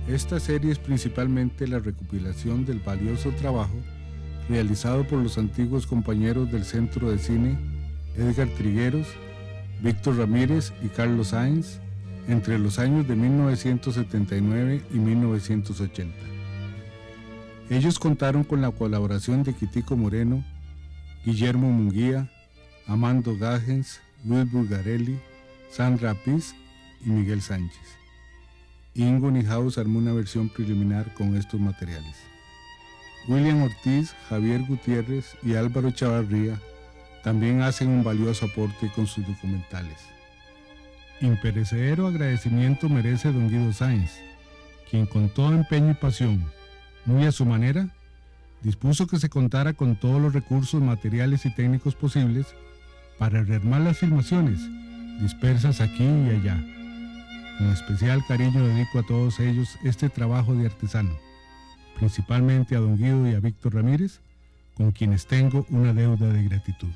Esta serie es principalmente la recopilación del valioso trabajo realizado por los antiguos compañeros del Centro de Cine Edgar Trigueros, Víctor Ramírez y Carlos Sáenz entre los años de 1979 y 1980. Ellos contaron con la colaboración de Quitico Moreno, Guillermo Munguía, Amando Gagens, Luis Bulgarelli, Sandra Apiz y Miguel Sánchez. Ingo Nijaus armó una versión preliminar con estos materiales. William Ortiz, Javier Gutiérrez y Álvaro Chavarría también hacen un valioso aporte con sus documentales. Imperecedero agradecimiento merece don Guido Sáenz, quien con todo empeño y pasión, muy a su manera, dispuso que se contara con todos los recursos materiales y técnicos posibles para rearmar las filmaciones dispersas aquí y allá. Con especial cariño dedico a todos ellos este trabajo de artesano, principalmente a don Guido y a Víctor Ramírez, con quienes tengo una deuda de gratitud.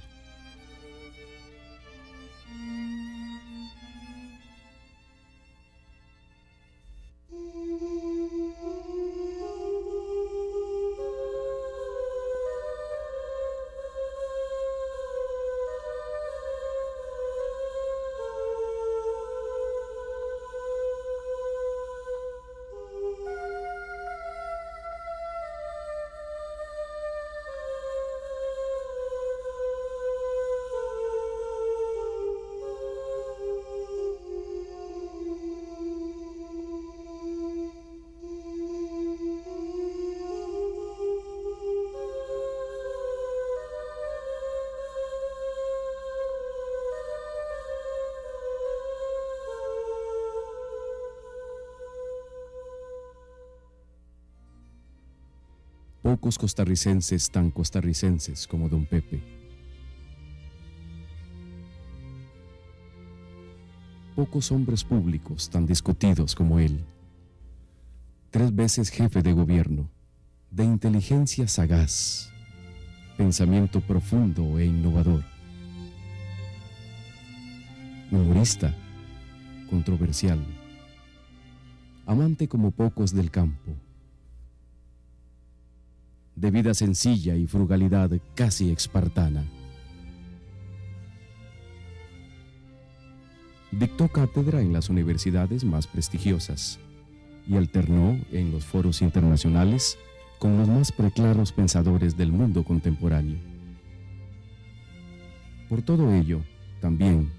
Pocos costarricenses tan costarricenses como don Pepe. Pocos hombres públicos tan discutidos como él. 3 veces jefe de gobierno, de inteligencia sagaz, pensamiento profundo e innovador. Humorista, controversial, amante como pocos del campo, de vida sencilla y frugalidad casi espartana. Dictó cátedra en las universidades más prestigiosas y alternó en los foros internacionales con los más preclaros pensadores del mundo contemporáneo. Por todo ello, también,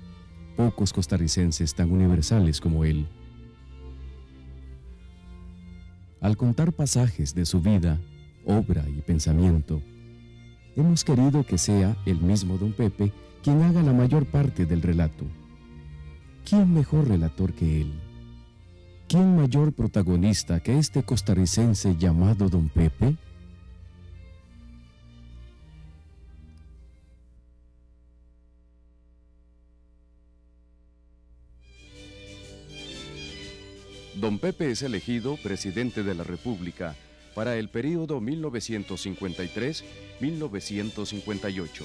pocos costarricenses tan universales como él. Al contar pasajes de su vida, obra y pensamiento, hemos querido que sea el mismo don Pepe quien haga la mayor parte del relato. ¿Quién mejor relator que él? ¿Quién mayor protagonista que este costarricense llamado don Pepe? Don Pepe es elegido presidente de la República para el período 1953-1958.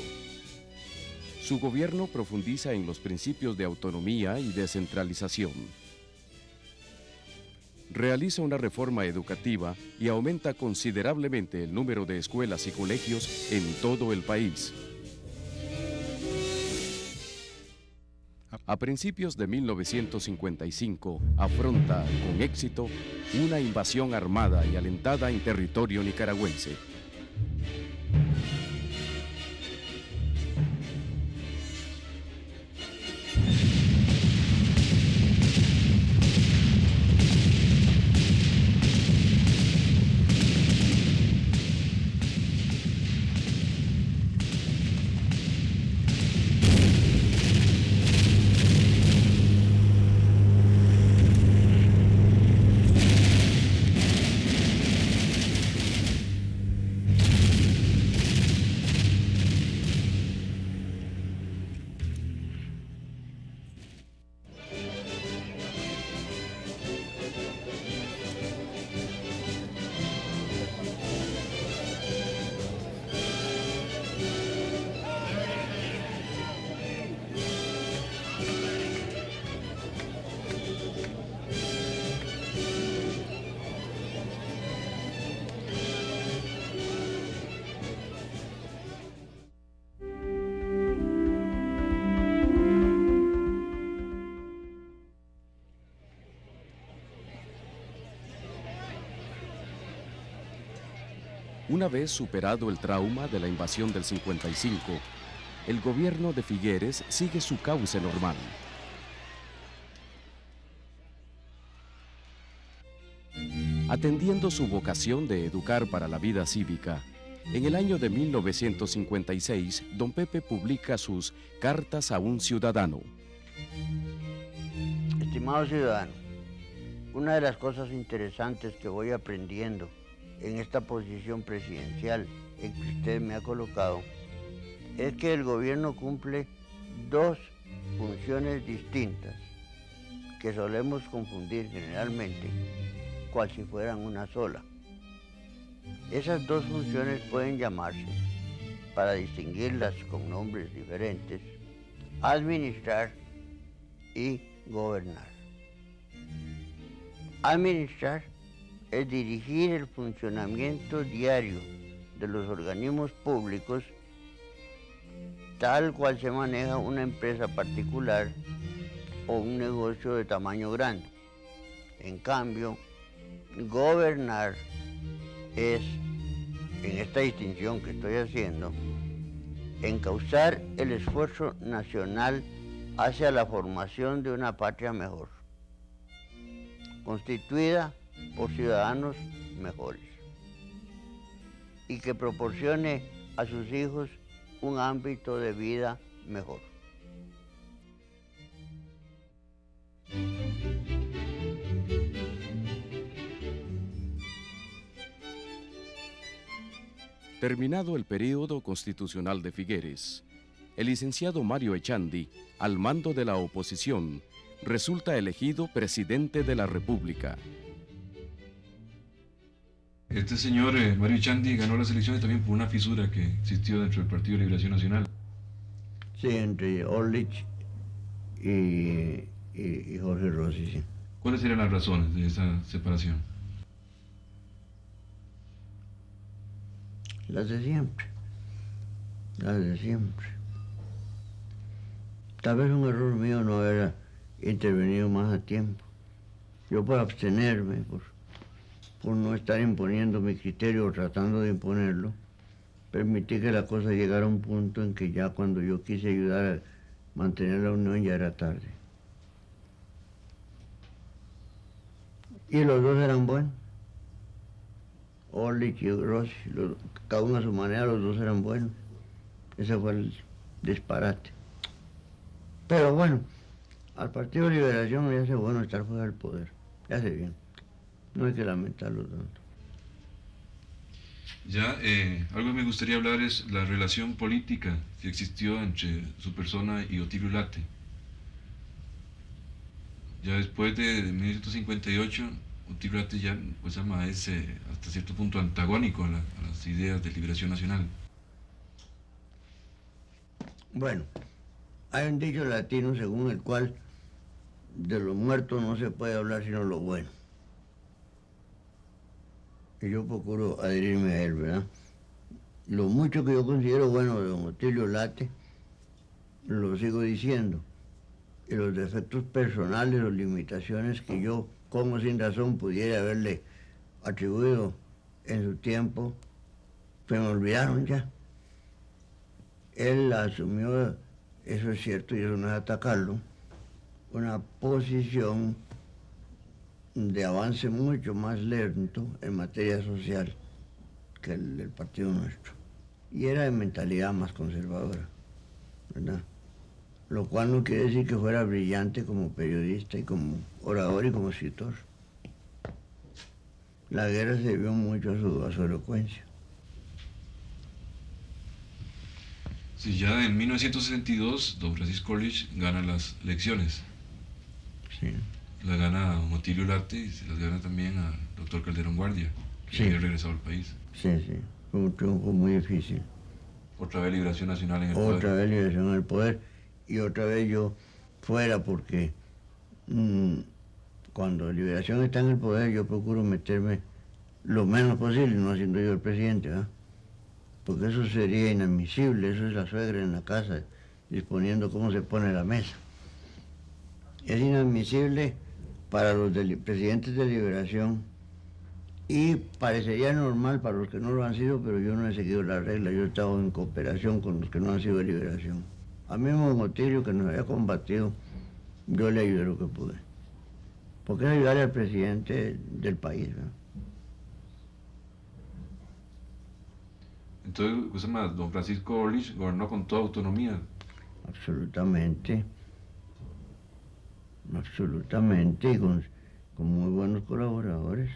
Su gobierno profundiza en los principios de autonomía y descentralización. Realiza una reforma educativa y aumenta considerablemente el número de escuelas y colegios en todo el país. A principios de 1955 afronta con éxito una invasión armada y alentada en territorio nicaragüense. Una vez superado el trauma de la invasión del 55, el gobierno de Figueres sigue su cauce normal. Atendiendo su vocación de educar para la vida cívica, en el año de 1956, don Pepe publica sus Cartas a un ciudadano. Estimado ciudadano, una de las cosas interesantes que voy aprendiendo en esta posición presidencial en que usted me ha colocado es que el gobierno cumple dos funciones distintas que solemos confundir generalmente cual si fueran una sola. Esas dos funciones pueden llamarse, para distinguirlas con nombres diferentes, administrar y gobernar. Administrar es dirigir el funcionamiento diario de los organismos públicos tal cual se maneja una empresa particular o un negocio de tamaño grande. En cambio, gobernar es, en esta distinción que estoy haciendo, encauzar el esfuerzo nacional hacia la formación de una patria mejor, constituida por ciudadanos mejores, y que proporcione a sus hijos un ámbito de vida mejor. Terminado el período constitucional de Figueres, el licenciado Mario Echandi, al mando de la oposición, resulta elegido presidente de la República. Este señor, Mario Echandi, ganó las elecciones también por una fisura que existió dentro del Partido de Liberación Nacional. Sí, entre Orlich y Jorge Rossi, sí. ¿Cuáles serían las razones de esa separación? Las de siempre. Las de siempre. Tal vez un error mío no haber intervenido más a tiempo. Yo por abstenerme, por no estar imponiendo mi criterio o tratando de imponerlo, permití que la cosa llegara a un punto en que ya cuando yo quise ayudar a mantener la unión ya era tarde. Y los dos eran buenos. Orlich y Rossi, cada uno a su manera, los dos eran buenos. Ese fue el disparate. Pero bueno, al Partido de Liberación le hace bueno estar fuera del poder. Le hace bien. No hay que lamentarlo tanto. Ya, algo que me gustaría hablar es la relación política que existió entre su persona y Otilio Late. Ya después de 1958, Otilio Late ya pues, es hasta cierto punto antagónico a las ideas de liberación nacional. Bueno, hay un dicho latino según el cual de lo muerto no se puede hablar sino lo bueno. Y yo procuro adherirme a él, ¿verdad? Lo mucho que yo considero bueno de don Otilio Late, lo sigo diciendo. Y los defectos personales o limitaciones que yo, como sin razón, pudiera haberle atribuido en su tiempo, se me olvidaron ya. Él asumió, eso es cierto y eso no es atacarlo, una posición de avance mucho más lento en materia social que el partido nuestro. Y era de mentalidad más conservadora, ¿verdad? Lo cual no quiere decir que fuera brillante como periodista y como orador y como escritor. La guerra se vio mucho a su elocuencia. Sí, ya en 1962, don Francisco Orlich gana las elecciones. Sí. La gana Otilio Late y se las gana también al doctor Calderón Guardia, que había regresado al país. Sí, sí. Fue un triunfo muy difícil. Otra vez Liberación Nacional en el poder. Otra vez Liberación en el poder y otra vez yo fuera porque cuando Liberación está en el poder yo procuro meterme lo menos posible, no siendo yo el presidente, ¿verdad? Porque eso sería inadmisible, eso es la suegra en la casa disponiendo cómo se pone la mesa. Es inadmisible para los presidentes de Liberación Y parecería normal para los que no lo han sido, pero yo no he seguido la regla. Yo he estado en cooperación con los que no han sido de liberación. A mí mismo Otilio, que nos había combatido, yo le ayudé lo que pude. Porque es ayudarle al presidente del país, ¿no? Entonces, usted más, don Francisco Orlich gobernó con toda autonomía. Absolutamente. Absolutamente. Y con muy buenos colaboradores.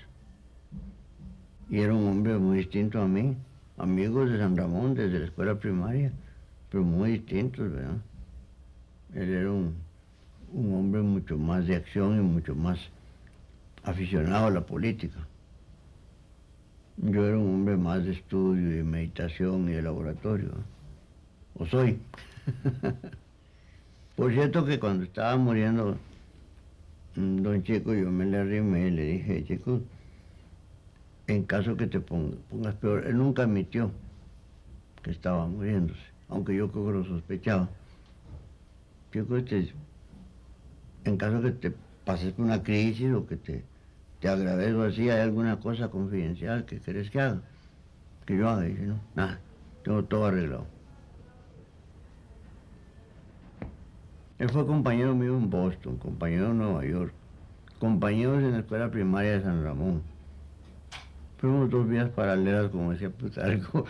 Y era un hombre muy distinto a mí. Amigos de San Ramón desde la escuela primaria, pero muy distintos, ¿verdad? Él era un hombre mucho más de acción y mucho más aficionado a la política. Yo era un hombre más de estudio y de meditación y de laboratorio, ¿no? O soy. Por cierto que cuando estaba muriendo don Chico, yo me le arrimé y le dije, Chico, en caso que te pongas peor, él nunca admitió que estaba muriéndose, aunque yo creo que lo sospechaba. Chico, en caso que te pases por una crisis o que te agraves o así, hay alguna cosa confidencial que querés que haga, que yo haga. Y dice, no, nada, tengo todo arreglado. Él fue compañero mío en Boston, compañero en Nueva York, compañeros en la escuela primaria de San Ramón. Fuimos dos vías paralelas, como decía Plutarco.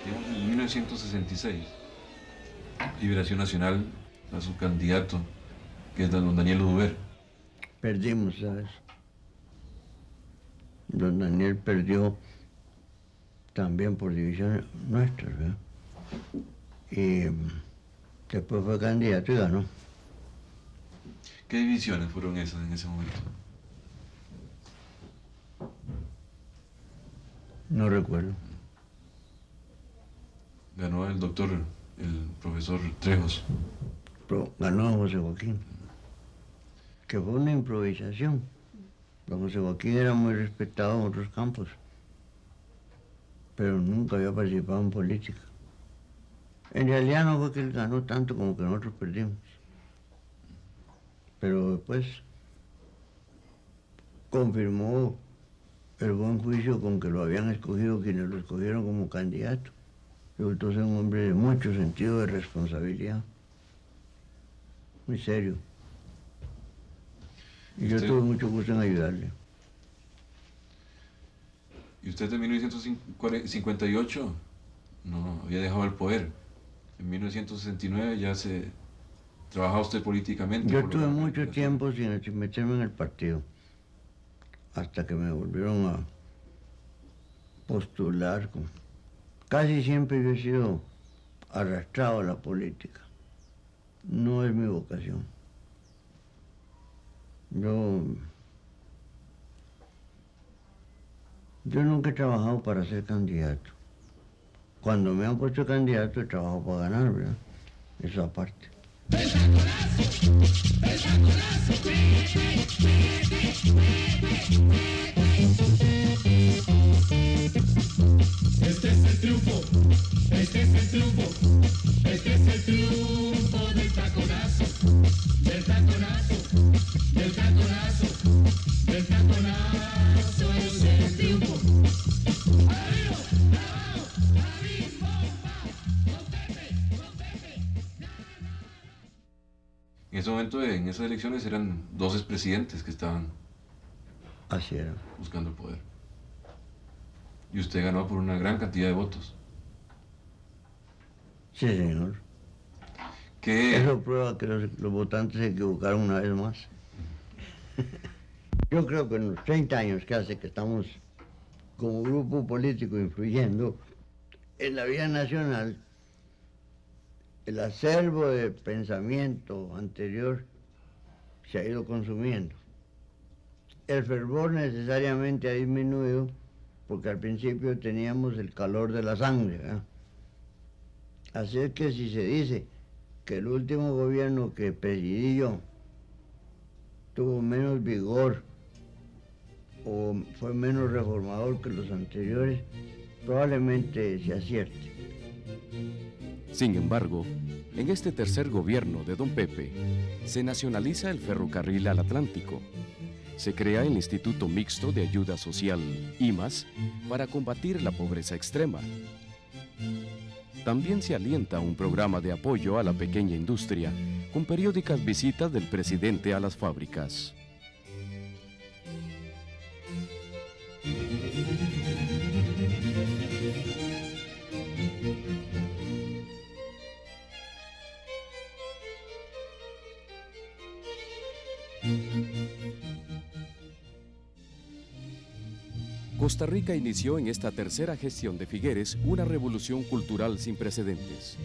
En 1966, Liberación Nacional a su candidato, que es don Daniel Oduber. Perdimos, ¿sabes? Don Daniel perdió también por divisiones nuestras, ¿verdad? Y después fue candidato y ganó. ¿Qué divisiones fueron esas en ese momento? No recuerdo. Ganó el doctor, el profesor Trejos. Pero ganó don José Joaquín, que fue una improvisación. Don José Joaquín era muy respetado en otros campos, pero nunca había participado en política. En realidad no fue que él ganó tanto como que nosotros perdimos. Pero después confirmó el buen juicio con que lo habían escogido quienes lo escogieron como candidato. Resultó ser un hombre de mucho sentido de responsabilidad. Muy serio. Y yo tuve mucho gusto en ayudarle. ¿Y usted en 1958 no había dejado el poder? En 1969 ya se trabajaba usted políticamente. Yo tuve mucho tiempo sin meterme en el partido, hasta que me volvieron a postular. Casi siempre yo he sido arrastrado a la política. No es mi vocación. Yo nunca he trabajado para ser candidato. Cuando me han puesto candidato he trabajado para ganar, ¿verdad? Eso aparte. Este es el triunfo, este es el triunfo, este es el triunfo del taconazo, del taconazo, del taconazo, del taconazo, es el triunfo. ¡Arriba, abajo, arriba, con Pepe, con Pepe! En ese momento, en esas elecciones, eran dos expresidentes que estaban Así era. buscando el poder. Y usted ganó por una gran cantidad de votos. Sí, señor. Eso prueba que los votantes se equivocaron una vez más. Yo creo que en los 30 años que hace que estamos como grupo político influyendo en la vida nacional, el acervo de pensamiento anterior se ha ido consumiendo. El fervor necesariamente ha disminuido porque al principio teníamos el calor de la sangre, ¿verdad? Así es que si se dice que el último gobierno que presidí yo tuvo menos vigor o fue menos reformador que los anteriores, probablemente se acierte. Sin embargo, en este tercer gobierno de don Pepe, se nacionaliza el ferrocarril al Atlántico. Se crea el Instituto Mixto de Ayuda Social, IMAS, para combatir la pobreza extrema. También se alienta un programa de apoyo a la pequeña industria, con periódicas visitas del presidente a las fábricas. Costa Rica inició en esta tercera gestión de Figueres una revolución cultural sin precedentes.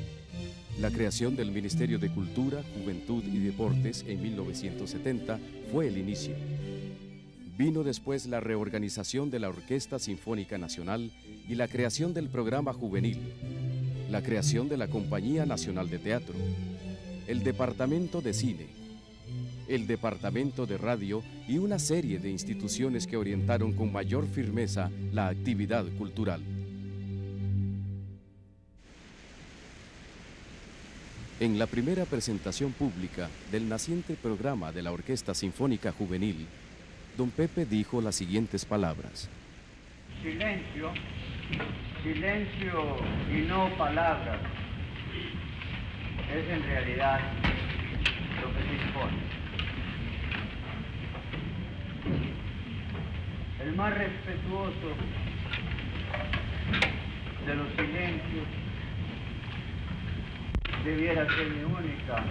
La creación del Ministerio de Cultura, Juventud y Deportes en 1970 fue el inicio. Vino después la reorganización de la Orquesta Sinfónica Nacional y la creación del programa juvenil, la creación de la Compañía Nacional de Teatro, el Departamento de Cine, el Departamento de Radio y una serie de instituciones que orientaron con mayor firmeza la actividad cultural. En la primera presentación pública del naciente programa de la Orquesta Sinfónica Juvenil, don Pepe dijo las siguientes palabras. Silencio, silencio y no palabras, es en realidad lo que se impone. El más respetuoso de los silencios debiera ser mi única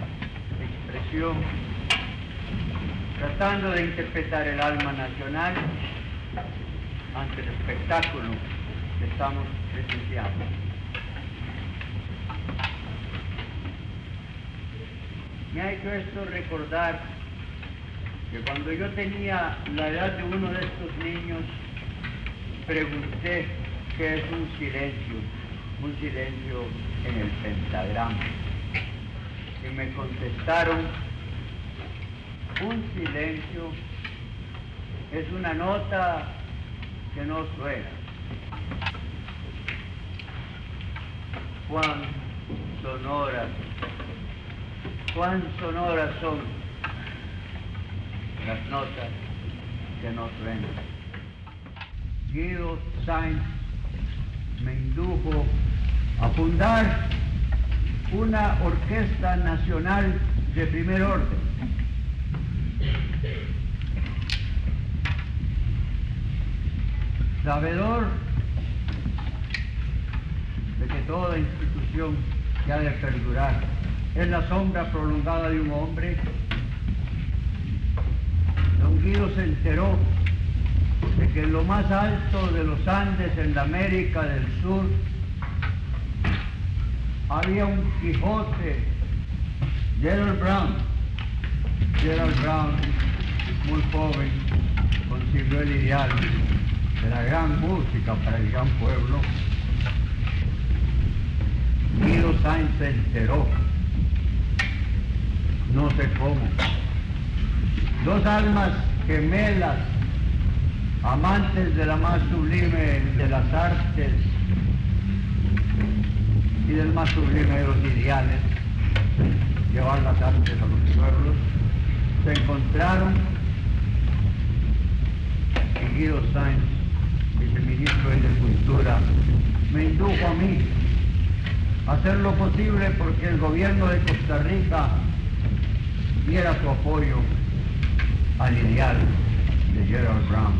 expresión, tratando de interpretar el alma nacional ante el espectáculo que estamos presenciando. Me ha hecho esto recordar que cuando yo tenía la edad de uno de estos niños, pregunté qué es un silencio en el pentagrama. Y me contestaron, un silencio es una nota que no suena. Cuán sonoras son las notas que no suenan. Guido Sáenz me indujo a fundar una orquesta nacional de primer orden. Sabedor de que toda institución que ha de perdurar es la sombra prolongada de un hombre, don Guido se enteró de que en lo más alto de los Andes, en la América del Sur, había un Quijote, Gerald Brown. Gerald Brown, muy joven, concibió el ideal de la gran música para el gran pueblo. Guido Sáenz se enteró, no sé cómo. Dos almas gemelas, amantes de la más sublime de las artes y del más sublime de los ideales, llevar las artes a los pueblos, se encontraron y Guido Sáenz, viceministro de Cultura, me indujo a mí a hacer lo posible porque el gobierno de Costa Rica diera su apoyo al ideal de Gerald Brown.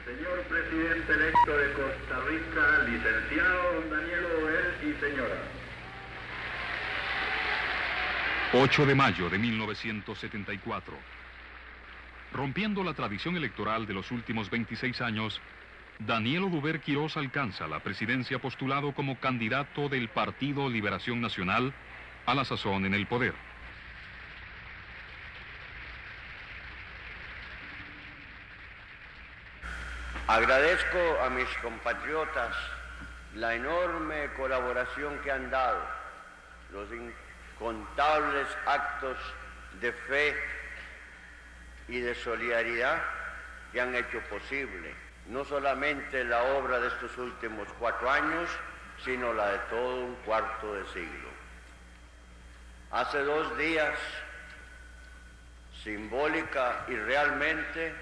Señor presidente electo de Costa Rica, licenciado don Daniel Odoel y señora. 8 de mayo de 1974. Rompiendo la tradición electoral de los últimos 26 años, Daniel Oduber Quirós alcanza la presidencia postulado como candidato del Partido Liberación Nacional, a la sazón en el poder. Agradezco a mis compatriotas la enorme colaboración que han dado, los incontables actos de fe y de solidaridad que han hecho posible no solamente la obra de estos últimos 4 años, sino la de todo un cuarto de siglo. Hace 2 días, simbólica y realmente,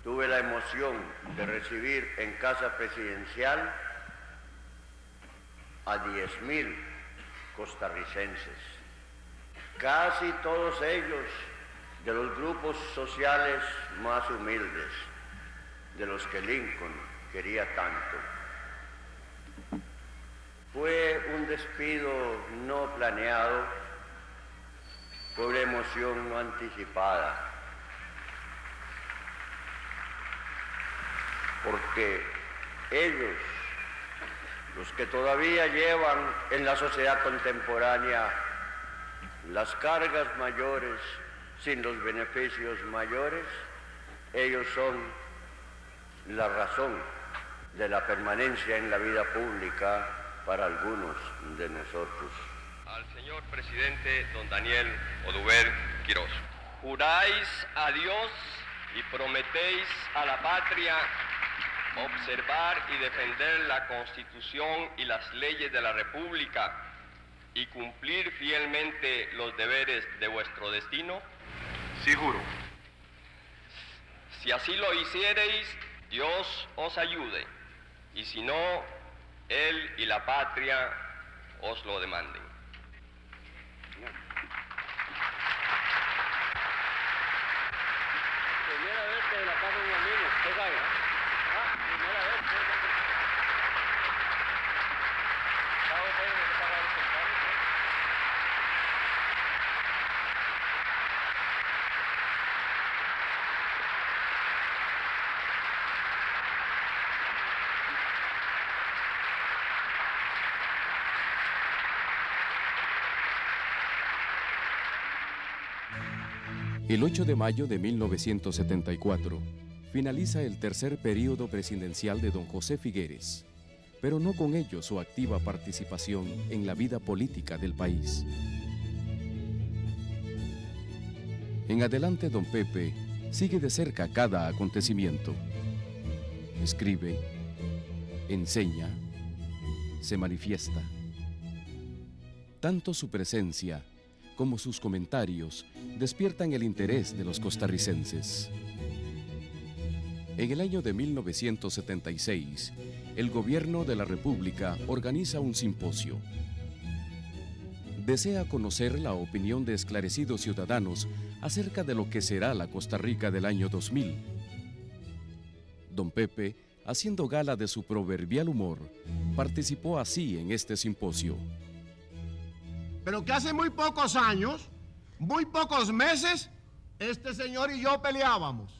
tuve la emoción de recibir en Casa Presidencial a 10.000 costarricenses, casi todos ellos de los grupos sociales más humildes, de los que Lincoln quería tanto. Fue un despido no planeado, fue una emoción no anticipada, porque ellos, los que todavía llevan en la sociedad contemporánea las cargas mayores sin los beneficios mayores, ellos son la razón de la permanencia en la vida pública para algunos de nosotros. Al señor presidente don Daniel Oduber Quirós. Juráis a Dios y prometéis a la patria observar y defender la Constitución y las leyes de la República y cumplir fielmente los deberes de vuestro destino. Sí, juro. Si así lo hiciereis, Dios os ayude, y si no, Él y la patria os lo demanden. Primera vez que la casa de un amigo, usted sabe. Primera vez. El 8 de mayo de 1974 finaliza el tercer período presidencial de don José Figueres, pero no con ello su activa participación en la vida política del país. En adelante, don Pepe sigue de cerca cada acontecimiento. Escribe, enseña, se manifiesta. Tanto su presencia como sus comentarios despiertan el interés de los costarricenses. En el año de 1976, el gobierno de la República organiza un simposio. Desea conocer la opinión de esclarecidos ciudadanos acerca de lo que será la Costa Rica del año 2000. Don Pepe, haciendo gala de su proverbial humor, participó así en este simposio. Pero que hace muy pocos años, muy pocos meses, este señor y yo peleábamos.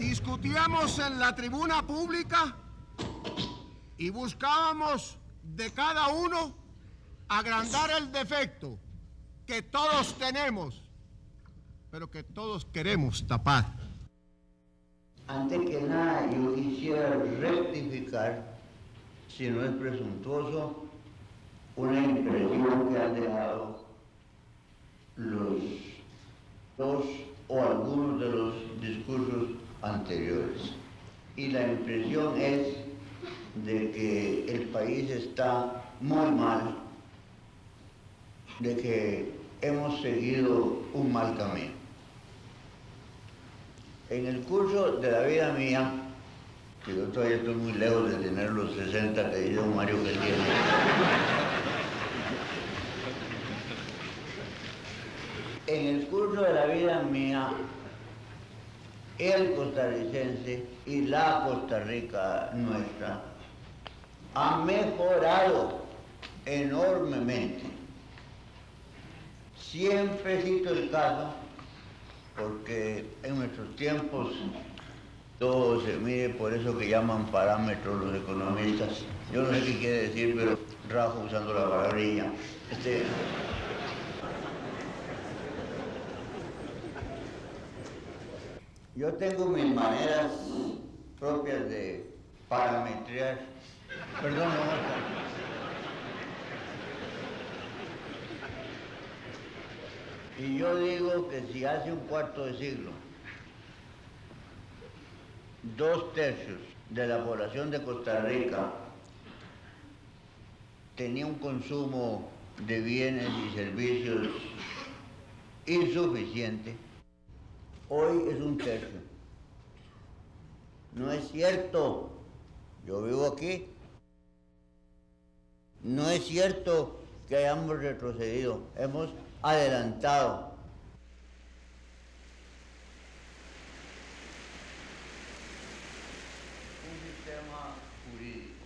Discutíamos en la tribuna pública y buscábamos de cada uno agrandar el defecto que todos tenemos, pero que todos queremos tapar. Antes que nada, yo quisiera rectificar, si no es presuntuoso, una impresión que han dejado los dos o algunos de los discursos anteriores. Y la impresión es de que el país está muy mal, de que hemos seguido un mal camino. En el curso de la vida mía, que yo todavía estoy muy lejos de tener los 60 que dice don Mario que tiene, en el curso de la vida mía el costarricense y la Costa Rica nuestra han mejorado enormemente. Siempre cito el caso, porque en nuestros tiempos todo se mide por eso que llaman parámetros los economistas. Yo no sé qué quiere decir, pero rajo usando la palabrilla. Yo tengo mis maneras propias de parametrear. Perdón, no. Y yo digo que si hace un cuarto de siglo, 2/3 de la población de Costa Rica tenía un consumo de bienes y servicios insuficiente, hoy es 1/3. No es cierto, yo vivo aquí, no es cierto que hayamos retrocedido, hemos adelantado. Un sistema jurídico,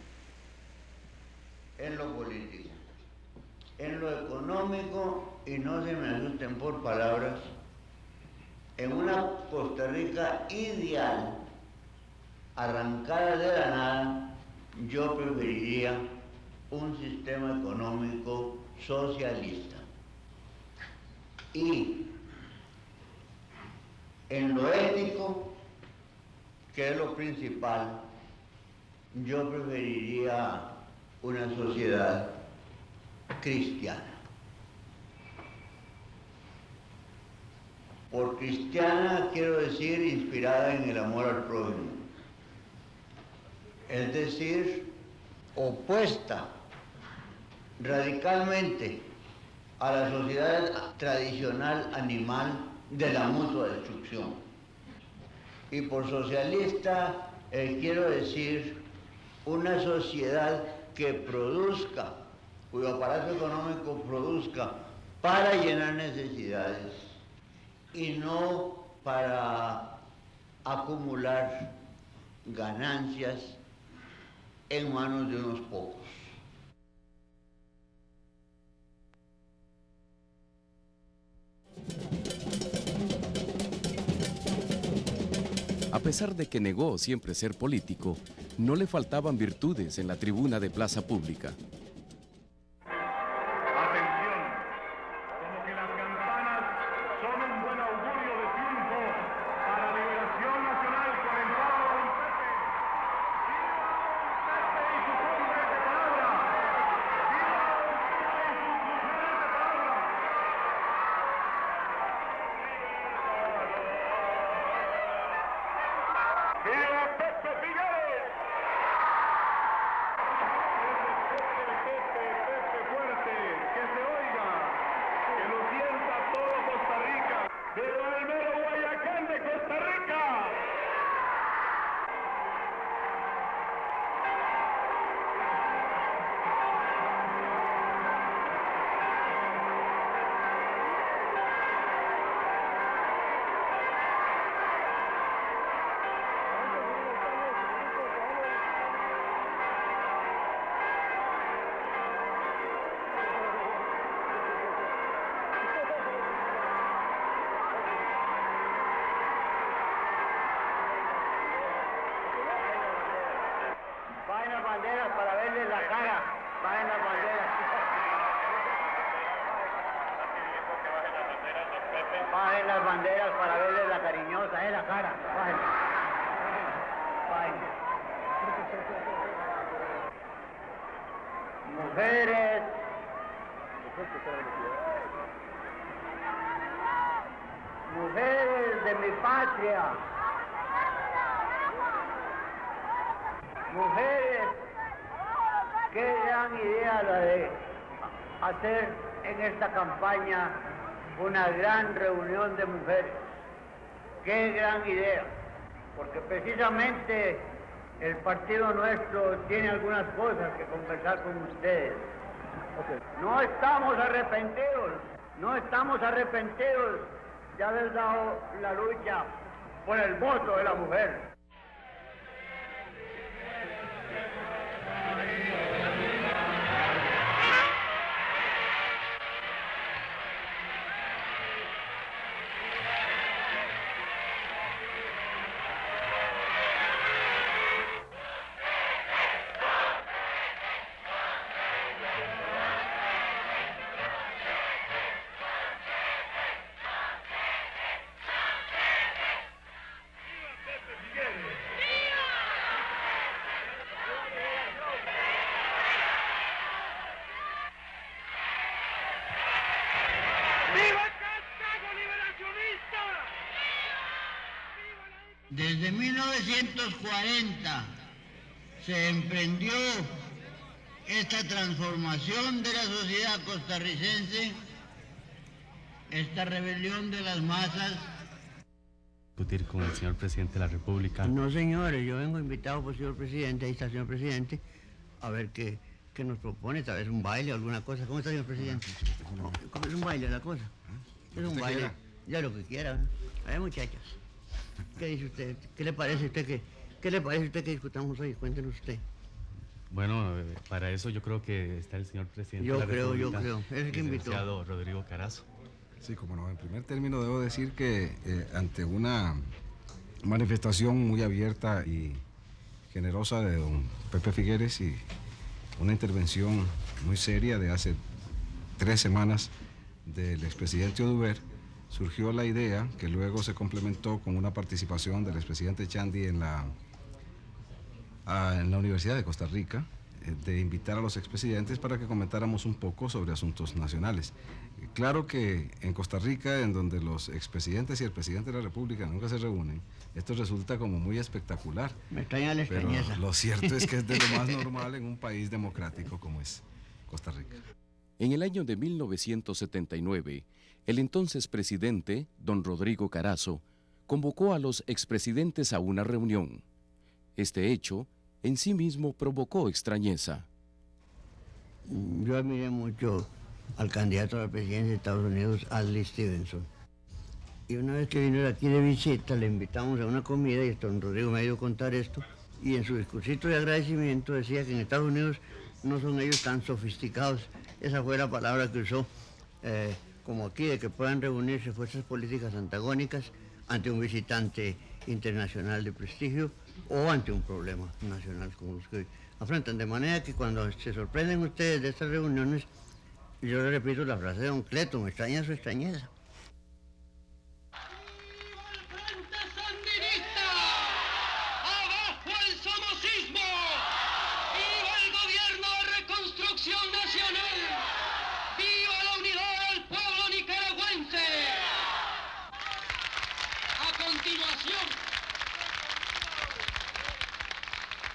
en lo político, en lo económico, y no se me asusten por palabras, en una Costa Rica ideal, arrancada de la nada, yo preferiría un sistema económico socialista. Y en lo ético, que es lo principal, yo preferiría una sociedad cristiana. Por cristiana quiero decir inspirada en el amor al prójimo, es decir, opuesta radicalmente a la sociedad tradicional animal de la mutua destrucción. Y por socialista quiero decir una sociedad que produzca, cuyo aparato económico produzca para llenar necesidades y no para acumular ganancias en manos de unos pocos. A pesar de que negó siempre ser político, no le faltaban virtudes en la tribuna de plaza pública. Atención, como que las campanas son un buen augurio de triunfo para la liberación nacional comenzada por Don Pepe. ¡Viva Don Pepe y sus hombres de palabra! ¡Viva Don Pepe y sus mujeres de palabra! ¡Viva Pepe Figueres! Pepe fuerte, que se oiga, que lo sienta todo Costa Rica, pero el mero Guayacán de Costa Rica. Bajen las banderas para verles la cara. Bajen las banderas. Bajen las banderas para verles la cariñosa, la cara. Bajen. Bajen. Mujeres. Mujeres de mi patria. Mujeres, qué gran idea la de hacer en esta campaña una gran reunión de mujeres. Qué gran idea, porque precisamente el partido nuestro tiene algunas cosas que conversar con ustedes. No estamos arrepentidos de haber dado la lucha por el voto de la mujer. Desde 1940 se emprendió esta transformación de la sociedad costarricense, esta rebelión de las masas. Discutir con el señor presidente de la República. No, señores, yo vengo invitado por el señor presidente, ahí está el señor presidente, a ver qué nos propone, tal vez un baile o alguna cosa. ¿Cómo está, señor presidente? ¿Cómo es un baile la cosa? Es un baile, ya lo que quiera, ¿no? A ver, muchachos. ¿Qué dice usted? ¿Qué le parece a usted que discutamos hoy? Cuéntenos usted. Bueno, para eso yo creo que está el señor presidente de la República. Yo creo. Es el que invitó. Licenciado Rodrigo Carazo. Sí, como no. En primer término debo decir que ante una manifestación muy abierta y generosa de don Pepe Figueres y una intervención muy seria de hace 3 semanas del expresidente Oduber, surgió la idea, que luego se complementó con una participación del expresidente Chandy en la Universidad de Costa Rica, de invitar a los expresidentes para que comentáramos un poco sobre asuntos nacionales. Claro que en Costa Rica, en donde los expresidentes y el presidente de la República nunca se reúnen, esto resulta como muy espectacular. Me extraña la extrañeza. Pero lo cierto es que es de lo más normal en un país democrático como es Costa Rica. En el año de 1979, el entonces presidente, don Rodrigo Carazo, convocó a los expresidentes a una reunión. Este hecho, en sí mismo, provocó extrañeza. Yo admiré mucho al candidato a la presidencia de Estados Unidos, Adlai Stevenson. Y una vez que vino aquí de visita, le invitamos a una comida y don Rodrigo me ha ido a contar esto. Y en su discursito de agradecimiento decía que en Estados Unidos no son ellos tan sofisticados. Esa fue la palabra que usó. Como aquí, de que puedan reunirse fuerzas políticas antagónicas ante un visitante internacional de prestigio o ante un problema nacional como los que hoy afrontan. De manera que cuando se sorprenden ustedes de estas reuniones, yo les repito la frase de don Cleto, me extraña su extrañeza.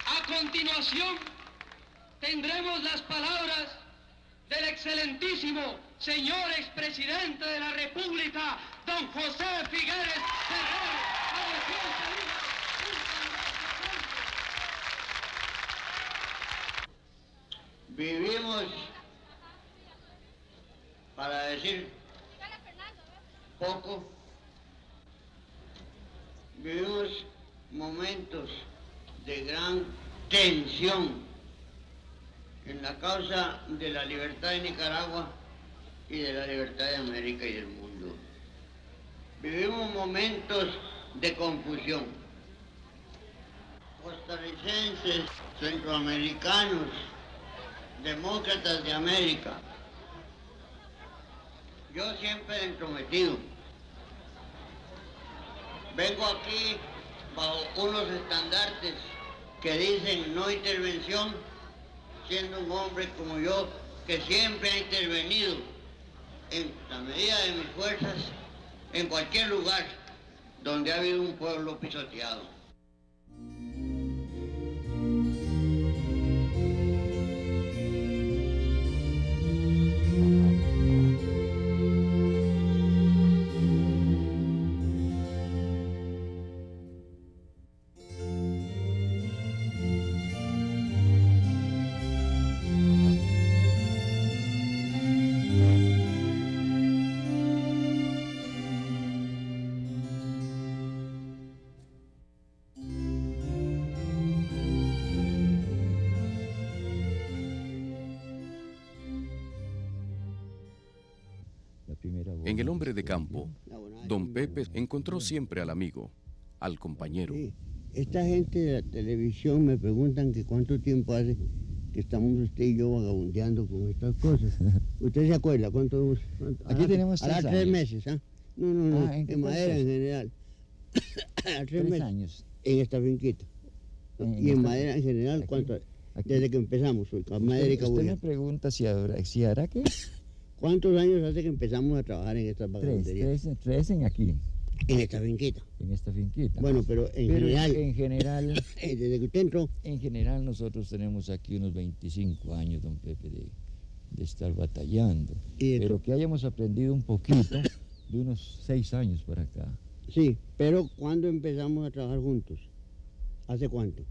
A continuación, tendremos las palabras del excelentísimo señor expresidente de la República, don José Figueres Ferrer. Vivimos, para decir poco, vivimos momentos de gran tensión en la causa de la libertad de Nicaragua y de la libertad de América y del mundo. Vivimos momentos de confusión. Costarricenses, centroamericanos, demócratas de América. Yo siempre entrometido. Vengo aquí bajo unos estandartes que dicen no intervención, siendo un hombre como yo que siempre ha intervenido en la medida de mis fuerzas en cualquier lugar donde ha habido un pueblo pisoteado. En el hombre de campo, don Pepe encontró siempre al amigo, al compañero. Sí. Esta gente de la televisión me preguntan que cuánto tiempo hace que estamos usted y yo vagabundeando con estas cosas. ¿Usted se acuerda cuánto? Aquí tenemos 3 años. 3 meses, ¿ah? No, ¿en qué en madera en proceso? general. 3 meses. años. En esta finquita. Y en madera en general, ¿cuánto? Desde que empezamos, con madera y Usted cabulla. me pregunta si hará qué. ¿Cuántos años hace que empezamos a trabajar en estas vagabunderías? 3 en aquí. En esta finquita. En esta finquita. Bueno, pero general. En general. Desde que usted entró. En general nosotros tenemos aquí unos 25 años, don Pepe, de estar batallando. Pero que hayamos aprendido un poquito de unos 6 años para acá. Sí, pero ¿cuándo empezamos a trabajar juntos? ¿Hace cuánto?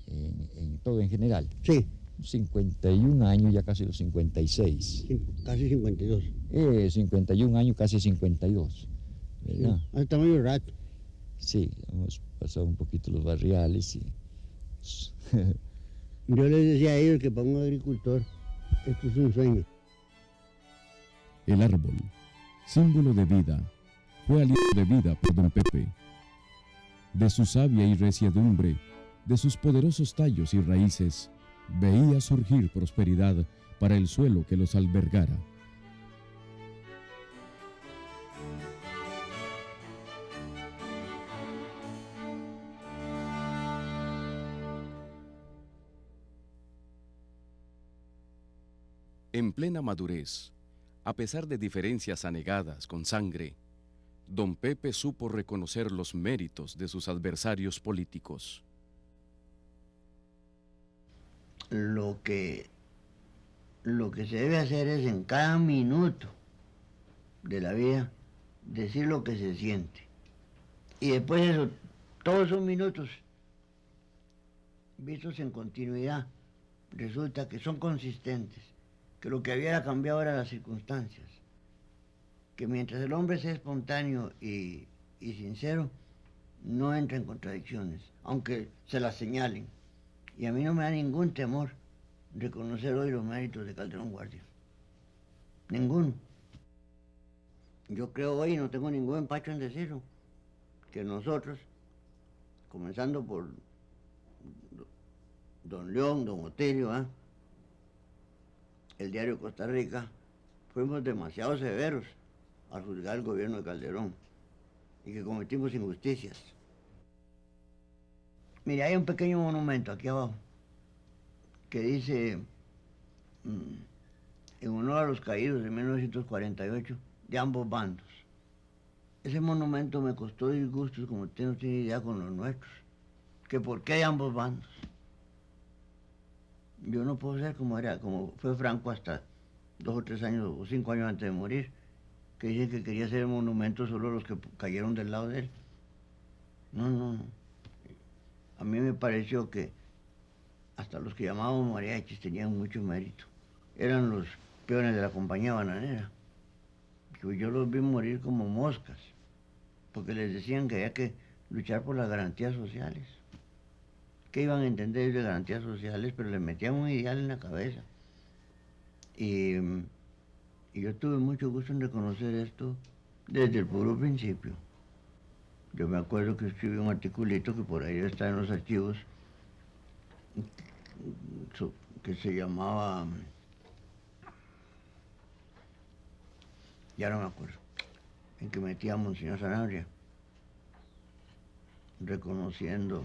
En todo en general. Sí. 51 años, ya casi los 56. Casi 52. 51 años, casi 52. ¿Verdad? Sí, hasta medio rato. Sí, hemos pasado un poquito los barriales y... Yo les decía a ellos que para un agricultor esto es un sueño. El árbol, símbolo de vida, fue aliento de vida por don Pepe. De su savia y resiedumbre, de sus poderosos tallos y raíces, veía surgir prosperidad para el suelo que los albergara. En plena madurez, a pesar de diferencias anegadas con sangre, don Pepe supo reconocer los méritos de sus adversarios políticos. Lo que se debe hacer es en cada minuto de la vida decir lo que se siente. Y después de eso, todos esos minutos vistos en continuidad, resulta que son consistentes, que lo que había cambiado eran las circunstancias, que mientras el hombre sea espontáneo y sincero, no entra en contradicciones, aunque se las señalen. Y a mí no me da ningún temor reconocer hoy los méritos de Calderón Guardia. Ninguno. Yo creo hoy, no tengo ningún empacho en decirlo, que nosotros, comenzando por don León, don Otilio, el diario Costa Rica, fuimos demasiado severos al juzgar el gobierno de Calderón y que cometimos injusticias. Mira, hay un pequeño monumento aquí abajo que dice, en honor a los caídos de 1948, de ambos bandos. Ese monumento me costó disgustos, como usted no tiene idea, con los nuestros. Que por qué de ambos bandos. Yo no puedo ser como fue Franco hasta 2 o 3 años o 5 años antes de morir, que dice que quería hacer el monumento solo a los que cayeron del lado de él. No. A mí me pareció que hasta los que llamábamos mariachis tenían mucho mérito. Eran los peones de la compañía bananera. Yo los vi morir como moscas, porque les decían que había que luchar por las garantías sociales. ¿Qué iban a entender ellos de garantías sociales? Pero les metían un ideal en la cabeza. Y yo tuve mucho gusto en reconocer esto desde el puro principio. Yo me acuerdo que escribí un articulito que por ahí está en los archivos, que se llamaba, ya no me acuerdo, en que metía a Monseñor Sanabria, reconociendo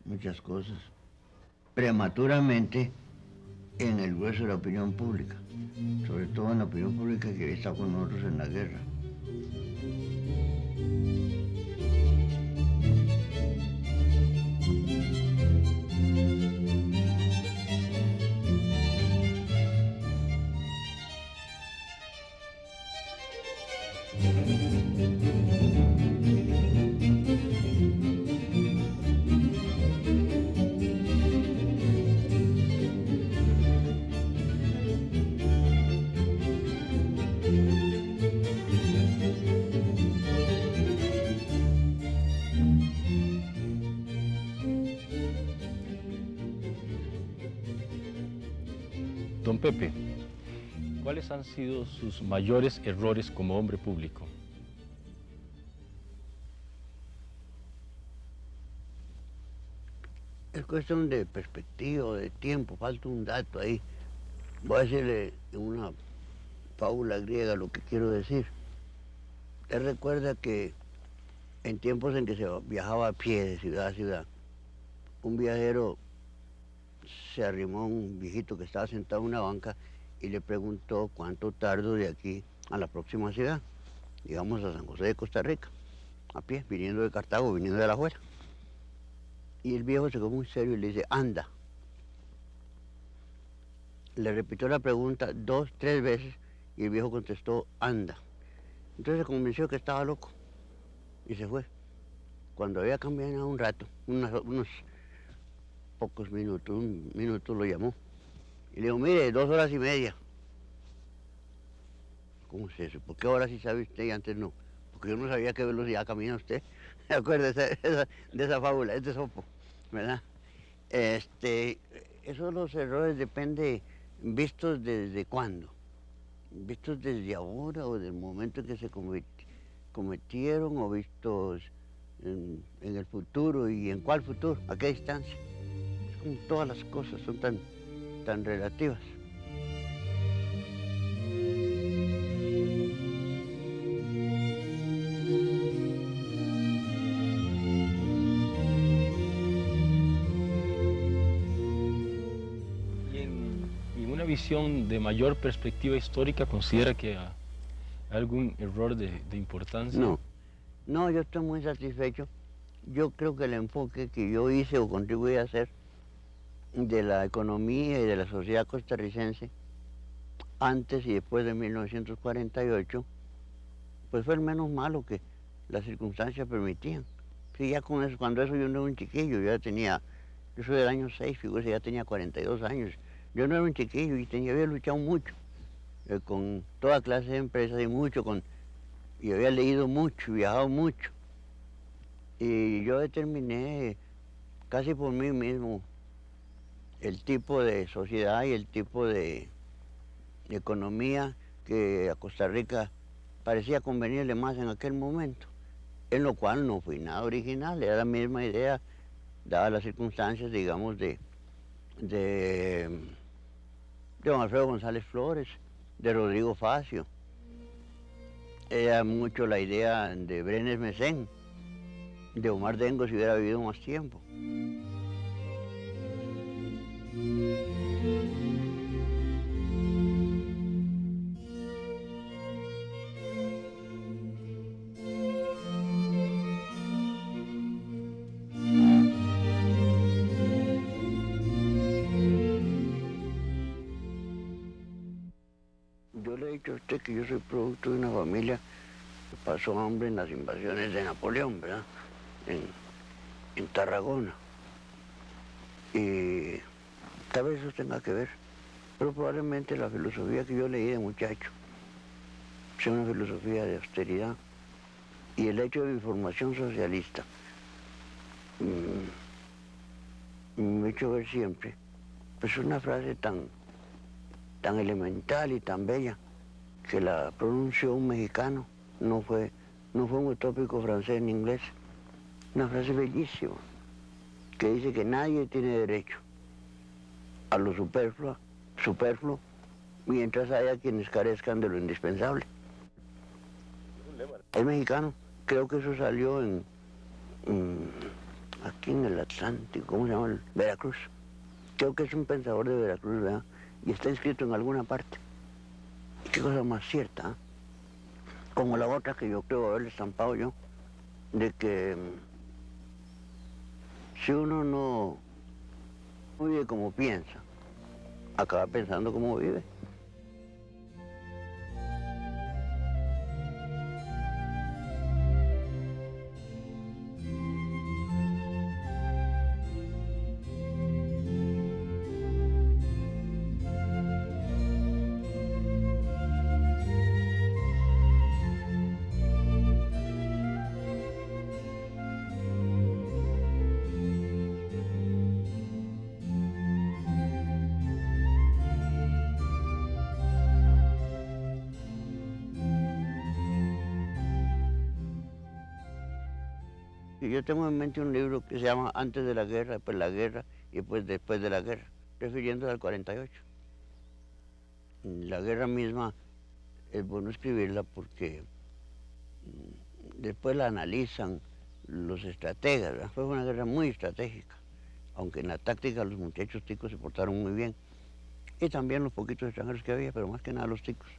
muchas cosas, prematuramente en el grueso de la opinión pública, sobre todo en la opinión pública que está con nosotros en la guerra. Don Pepe, ¿Cuáles han sido sus mayores errores como hombre público? Es cuestión de perspectiva, de tiempo, falta un dato ahí. Voy a decirle en una fábula griega lo que quiero decir. Él recuerda que en tiempos en que se viajaba a pie de ciudad a ciudad, un viajero se arrimó a un viejito que estaba sentado en una banca y le preguntó cuánto tardo de aquí a la próxima ciudad, digamos a San José de Costa Rica, a pie, viniendo de Cartago, viniendo de la afuera. Y el viejo se quedó muy serio y le dice, anda. Le repitió la pregunta 2, 3 veces y el viejo contestó, anda. Entonces se convenció que estaba loco y se fue. Cuando había caminado un rato, unos pocos minutos, un minuto lo llamó. Y le dijo, mire, 2 horas y media. ¿Cómo es eso? ¿Por qué ahora sí sabe usted y antes no? Porque yo no sabía qué velocidad camina usted. ¿Se acuerda de esa fábula, este sopo, verdad? Esos los errores depende vistos desde cuándo. Vistos desde ahora o del momento en que se cometieron o vistos en el futuro. ¿Y en cuál futuro? ¿A qué distancia? Es como todas las cosas son tan relativas. Visión de mayor perspectiva histórica, ¿considera que hay algún error de importancia? No, yo estoy muy satisfecho. Yo creo que el enfoque que yo hice o contribuí a hacer de la economía y de la sociedad costarricense antes y después de 1948, pues fue el menos malo que las circunstancias permitían. Sí, ya con eso, cuando eso yo no era un chiquillo, yo soy del año 6, fíjese, ya tenía 42 años. Yo no era un chiquillo y había luchado mucho con toda clase de empresas y había leído mucho, viajado mucho. Y yo determiné casi por mí mismo el tipo de sociedad y el tipo de economía que a Costa Rica parecía convenirle más en aquel momento, en lo cual no fui nada original, era la misma idea, dadas las circunstancias, digamos, de don Alfredo González Flores, de Rodrigo Facio. Era mucho la idea de Brenes Mesén, de Omar Dengo si hubiera vivido más tiempo. Que yo soy producto de una familia que pasó hambre en las invasiones de Napoleón, ¿verdad? En Tarragona. Y tal vez eso tenga que ver, pero probablemente la filosofía que yo leí de muchacho sea una filosofía de austeridad y el hecho de mi formación socialista me ha hecho ver siempre, pues una frase tan elemental y tan bella que la pronunció un mexicano, no fue un utópico francés ni inglés. Una frase bellísima, que dice que nadie tiene derecho a lo superfluo, mientras haya quienes carezcan de lo indispensable. Es mexicano, creo que eso salió aquí en el Atlántico, ¿cómo se llama? Veracruz. Creo que es un pensador de Veracruz, ¿verdad? Y está escrito en alguna parte. Qué cosa más cierta, ¿eh? Como la otra que yo creo haberle estampado yo, de que si uno no vive como piensa, acaba pensando como vive. Sí, yo tengo en mente un libro que se llama Antes de la guerra, después la guerra y después de la guerra, refiriéndose al 48. La guerra misma es bueno escribirla porque después la analizan los estrategas, ¿verdad? Fue una guerra muy estratégica, aunque en la táctica los muchachos ticos se portaron muy bien, y también los poquitos extranjeros que había, pero más que nada los ticos.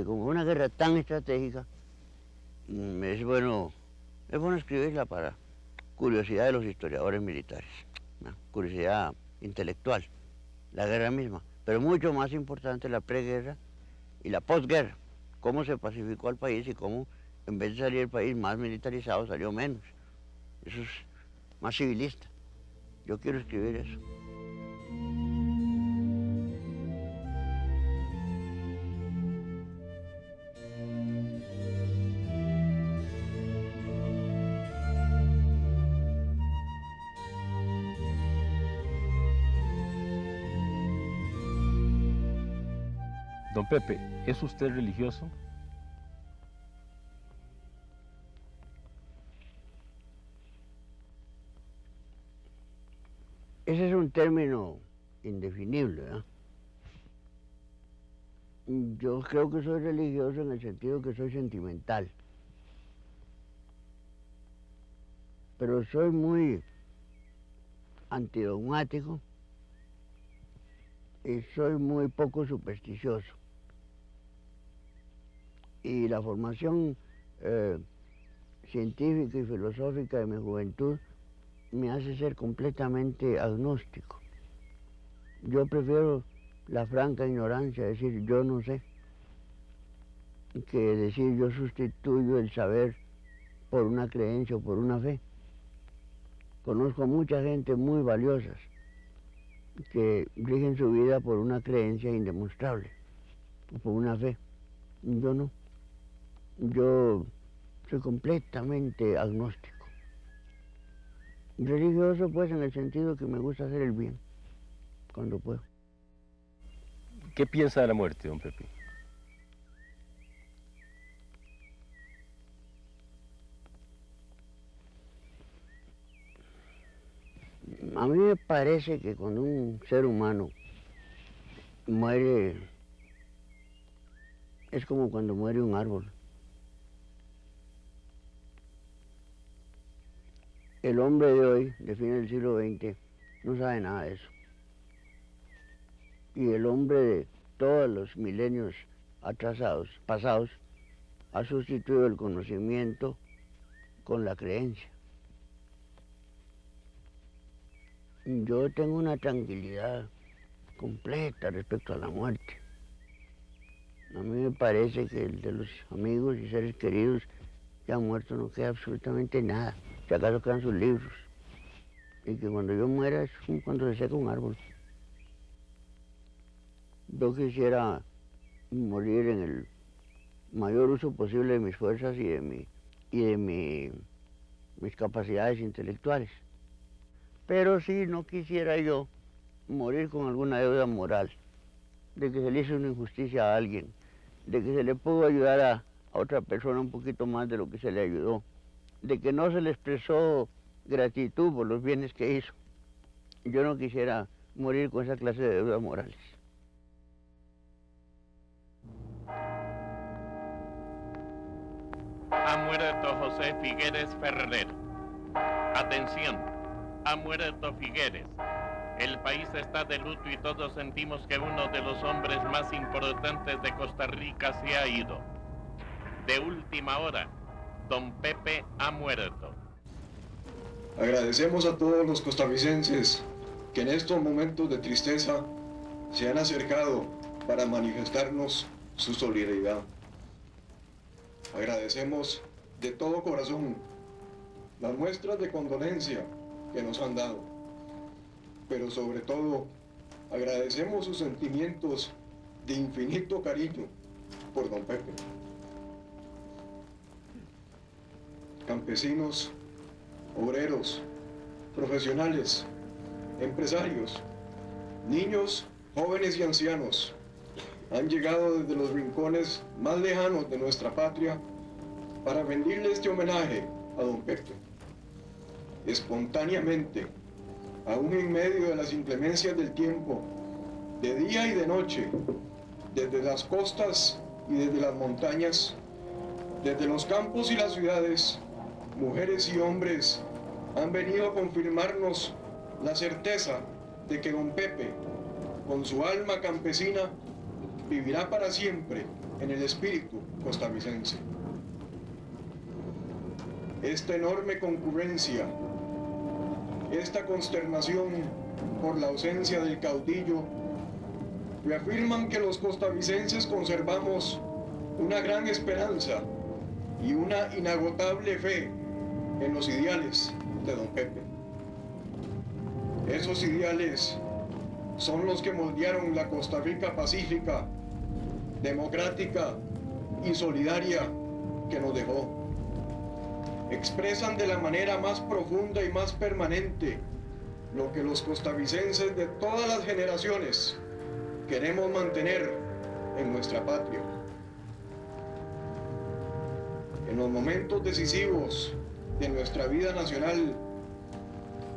Como una guerra tan estratégica, es bueno escribirla para curiosidad de los historiadores militares, ¿no? Curiosidad intelectual, la guerra misma, pero mucho más importante la preguerra y la posguerra, cómo se pacificó al país y cómo en vez de salir el país más militarizado salió menos. Eso es más civilista. Yo quiero escribir eso. Don Pepe, ¿es usted religioso? Ese es un término indefinible, ¿verdad? Yo creo que soy religioso en el sentido que soy sentimental. Pero soy muy antidogmático y soy muy poco supersticioso. Y la formación científica y filosófica de mi juventud me hace ser completamente agnóstico. Yo prefiero la franca ignorancia, decir yo no sé, que decir yo sustituyo el saber por una creencia o por una fe. Conozco a mucha gente muy valiosas que rigen su vida por una creencia indemostrable, o por una fe. Yo no. Yo soy completamente agnóstico. Religioso, pues, en el sentido que me gusta hacer el bien, cuando puedo. ¿Qué piensa de la muerte, don Pepe? A mí me parece que cuando un ser humano muere, es como cuando muere un árbol. El hombre de hoy, de fin del siglo XX, no sabe nada de eso. Y el hombre de todos los milenios pasados, ha sustituido el conocimiento con la creencia. Yo tengo una tranquilidad completa respecto a la muerte. A mí me parece que el de los amigos y seres queridos que han muerto no queda absolutamente nada. Si acaso quedan sus libros. Y que cuando yo muera es como cuando se seca un árbol. Yo quisiera morir en el mayor uso posible de mis fuerzas y de mis capacidades intelectuales. Pero sí, no quisiera yo morir con alguna deuda moral, de que se le hizo una injusticia a alguien, de que se le pudo ayudar a otra persona un poquito más de lo que se le ayudó, de que no se le expresó gratitud por los bienes que hizo. Yo no quisiera morir con esa clase de deudas morales. Ha muerto José Figueres Ferrer. Atención, ha muerto Figueres. El país está de luto y todos sentimos que uno de los hombres más importantes de Costa Rica se ha ido. De última hora, don Pepe ha muerto. Agradecemos a todos los costarricenses que en estos momentos de tristeza se han acercado para manifestarnos su solidaridad. Agradecemos de todo corazón las muestras de condolencia que nos han dado, pero sobre todo agradecemos sus sentimientos de infinito cariño por don Pepe. Campesinos, obreros, profesionales, empresarios, niños, jóvenes y ancianos han llegado desde los rincones más lejanos de nuestra patria para rendirle este homenaje a don Pepe. espontáneamente, aún en medio de las inclemencias del tiempo, de día y de noche, desde las costas y desde las montañas, desde los campos y las ciudades, mujeres y hombres han venido a confirmarnos la certeza de que don Pepe, con su alma campesina, vivirá para siempre en el espíritu costarricense. Esta enorme concurrencia, esta consternación por la ausencia del caudillo, reafirman que los costarricenses conservamos una gran esperanza y una inagotable fe en los ideales de don Pepe. Esos ideales son los que moldearon la Costa Rica pacífica, democrática y solidaria que nos dejó. Expresan de la manera más profunda y más permanente lo que los costarricenses de todas las generaciones queremos mantener en nuestra patria. En los momentos decisivos de nuestra vida nacional,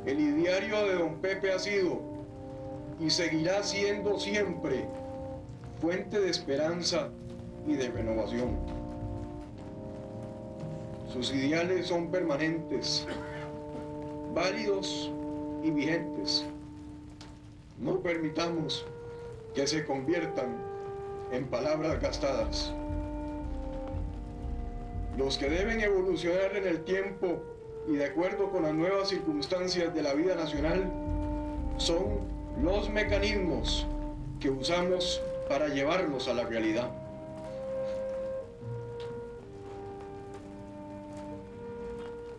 el ideario de don Pepe ha sido y seguirá siendo siempre fuente de esperanza y de renovación. Sus ideales son permanentes, válidos y vigentes. No permitamos que se conviertan en palabras gastadas. Los que deben evolucionar en el tiempo y de acuerdo con las nuevas circunstancias de la vida nacional son los mecanismos que usamos para llevarlos a la realidad.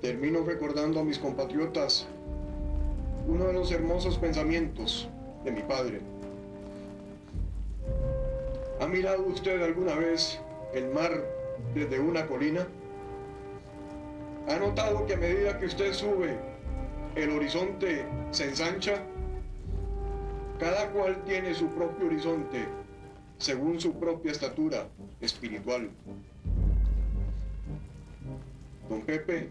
Termino recordando a mis compatriotas uno de los hermosos pensamientos de mi padre. ¿Ha mirado usted alguna vez el mar desde una colina? ¿Ha notado que a medida que usted sube, el horizonte se ensancha? Cada cual tiene su propio horizonte, según su propia estatura espiritual. Don Pepe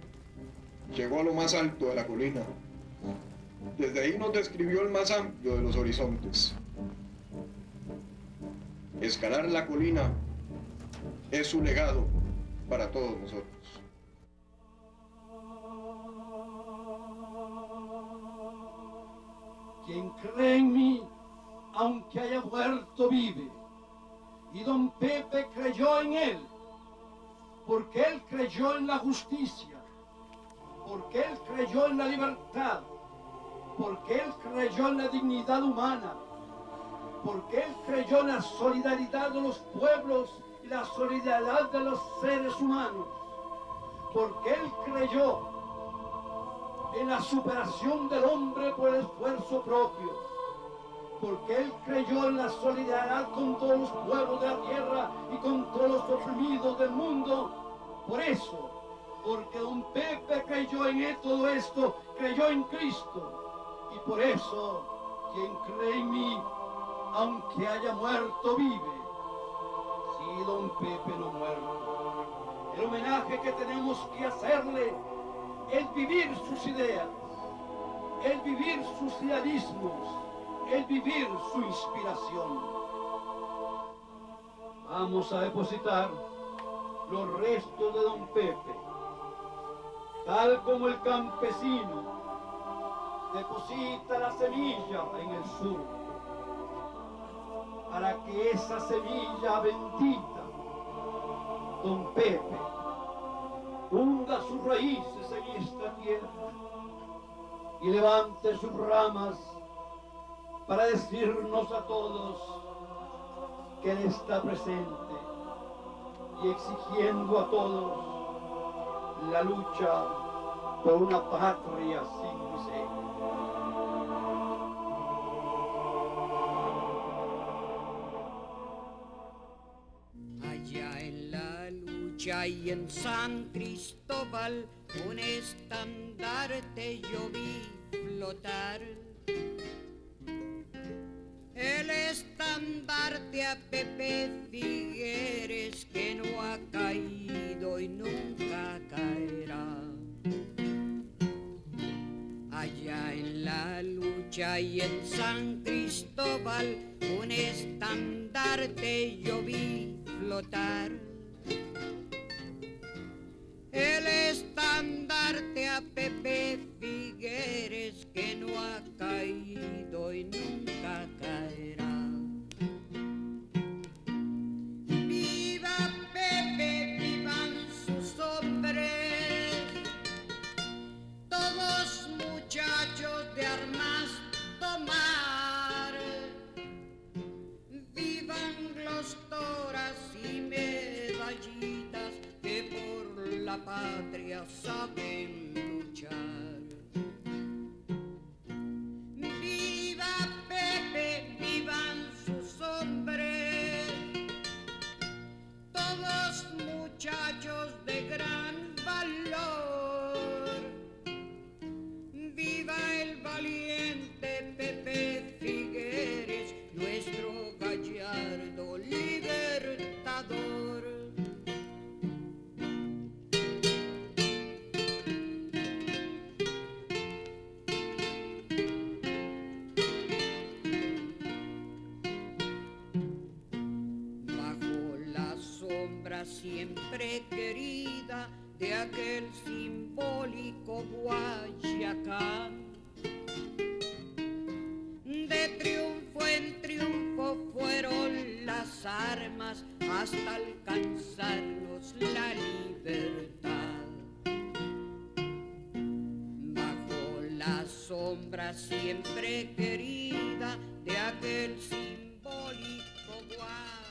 llegó a lo más alto de la colina. Desde ahí nos describió el más amplio de los horizontes. Escalar la colina es su legado para todos nosotros. Quien cree en mí, aunque haya muerto, vive. Y don Pepe creyó en él, porque él creyó en la justicia, porque él creyó en la libertad, porque él creyó en la dignidad humana, porque él creyó en la solidaridad de los pueblos y la solidaridad de los seres humanos, porque él creyó en la superación del hombre por el esfuerzo propio, porque él creyó en la solidaridad con todos los pueblos de la tierra y con todos los oprimidos del mundo. Por eso, porque don Pepe creyó en todo esto, creyó en Cristo, y por eso, quien cree en mí, aunque haya muerto, vive. Sí, don Pepe no muerto. El homenaje que tenemos que hacerle es vivir sus ideas, el vivir sus idealismos, el vivir su inspiración. Vamos a depositar los restos de don Pepe, tal como el campesino deposita la semilla en el sur, para que esa semilla bendita, don Pepe, hunda sus raíces en esta tierra y levante sus ramas para decirnos a todos que Él está presente y exigiendo a todos la lucha por una patria sin miseria. Y en San Cristóbal un estandarte yo vi flotar. El estandarte a Pepe Figueres que no ha caído y nunca caerá. Allá en la lucha y en San Cristóbal un estandarte yo vi flotar. El estandarte a Pepe Figueres que no ha caído y nunca caerá. Viva Pepe, vivan sus hombres, todos muchachos de armas tomar. Vivan los toras y medallitas que por la patria saben luchar. Viva Pepe, vivan sus hombres, todos muchachos de gran valor. Viva el valiente Pepe Figueres, nuestro gallardo libertador. Bajo la sombra siempre querida de aquel simbólico Guayacán, de triunfo en triunfo fueron las armas hasta alcanzarnos la libertad. Bajo la sombra siempre querida de aquel simbólico Guayacán.